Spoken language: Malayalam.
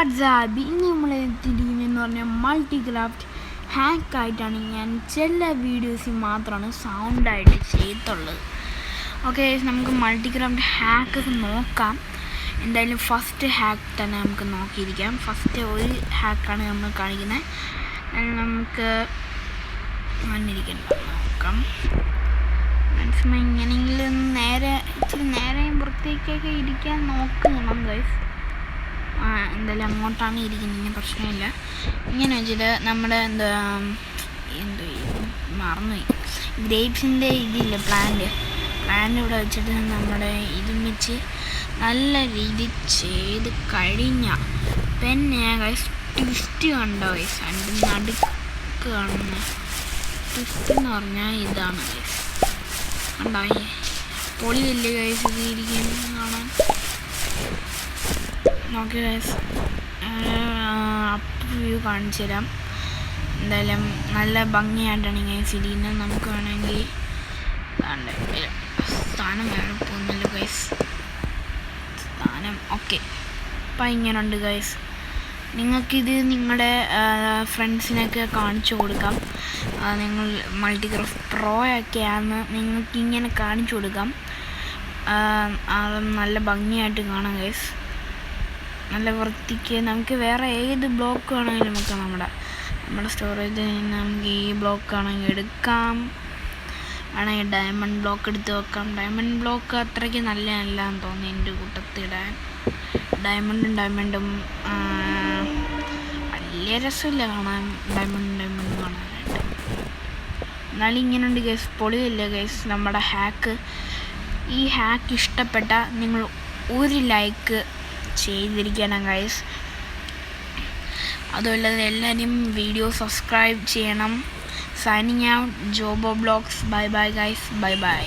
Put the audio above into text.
വാട്സാപ്പ് ഇനി നമ്മൾ എത്തിയിരിക്കുന്നതെന്ന് പറഞ്ഞാൽ മൾട്ടിക്രാഫ്റ്റ് ഹാക്കായിട്ടാണ്. ഞാൻ ചില വീഡിയോസിൽ മാത്രമാണ് സൗണ്ടായിട്ട് ചെയ്തുള്ളത്. ഓക്കെ, നമുക്ക് മൾട്ടിക്രാഫ്റ്റ് ഹാക്ക് നോക്കാം. എന്തായാലും ഫസ്റ്റ് ഹാക്ക് തന്നെ നമുക്ക് നോക്കിയിരിക്കാം. ഫസ്റ്റ് ഒരു ഹാക്കാണ് നമ്മൾ കാണിക്കുന്നത്. നമുക്ക് വന്നിരിക്കണ്ട നോക്കാം. മാക്സിമം ഇങ്ങനെയെങ്കിലും ഇച്ചിരി നേരെയും പുറത്തേക്കൊക്കെ ഇരിക്കാൻ നോക്കണം ഗൈസ്. എന്തായാലും അങ്ങോട്ടാണ് ഇരിക്കുന്നത്, പ്രശ്നമില്ല. ഇങ്ങനെ വെച്ചിട്ട് നമ്മുടെ മറന്നുപോയി, ഗ്രേപ്സിൻ്റെ ഇതില്ല പ്ലാന്റ് ഇവിടെ വെച്ചിട്ട് നമ്മുടെ ഇതും വെച്ച് നല്ല രീതിയിൽ ചെയ്ത് കഴിഞ്ഞാൽ പിന്നെ ഗൈസ് ട്വിസ്റ്റ് കണ്ടോ ഗൈസ്, അതിൻ്റെ നടുക്ക് കാണുന്ന ട്വിസ്റ്റ് എന്ന് പറഞ്ഞാൽ ഇതാണ് ഗൈസ്. ഉണ്ടായി പൊളി വലിയ ഗൈസ് ഇത് ഇരിക്കുന്നത് കാണാൻ. നോക്കി ഗൈസ്, അപ്പ് വ്യൂ കാണിച്ചു തരാം. എന്തായാലും നല്ല ഭംഗിയായിട്ടാണ് ഗൈസ് ഇരിക്കുന്നത്. നമുക്ക് വേണമെങ്കിൽ സ്ഥാനം വേറെ പോകുന്നില്ല ഗൈസ്, സ്ഥാനം ഓക്കെ. അപ്പം ഇങ്ങനെയുണ്ട് ഗൈസ്. നിങ്ങൾക്കിത് നിങ്ങളുടെ ഫ്രണ്ട്സിനൊക്കെ കാണിച്ചു കൊടുക്കാം. നിങ്ങൾ മൾട്ടിക്രാഫ്റ്റ് പ്രോ ഒക്കെയാണെന്ന് നിങ്ങൾക്കിങ്ങനെ കാണിച്ചു കൊടുക്കാം. നല്ല ഭംഗിയായിട്ട് കാണാം ഗൈസ്, നല്ല വൃത്തിക്ക്. നമുക്ക് വേറെ ഏത് ബ്ലോക്ക് വേണമെങ്കിലും നമുക്ക് നമ്മുടെ സ്റ്റോറേജിൽ നിന്ന് നമുക്ക് ഈ ബ്ലോക്ക് ആണെങ്കിൽ എടുക്കാം. വേണമെങ്കിൽ ഡയമണ്ട് ബ്ലോക്ക് എടുത്ത് വെക്കാം. ഡയമണ്ട് ബ്ലോക്ക് അത്രയ്ക്ക് നല്ലതല്ലാന്ന് തോന്നി എൻ്റെ കൂട്ടത്തിടാൻ. ഡയമണ്ടും വലിയ രസമില്ല കാണാൻ, ഡയമണ്ട് കാണാനായിട്ട്. എന്നാലും ഇങ്ങനെയുണ്ട് ഗൈസ്, പൊളിയില്ല ഗൈസ് നമ്മുടെ ഹാക്ക്. ഈ ഹാക്ക് ഇഷ്ടപ്പെട്ട നിങ്ങൾ ഒരു ലൈക്ക് ചെയ്തിരിക്കണം ഗൈസ്. അതുപോലെ എല്ലാവരും വീഡിയോ സബ്സ്ക്രൈബ് ചെയ്യണം. Signing out, Jobo Blogs. Bye bye guys, bye by.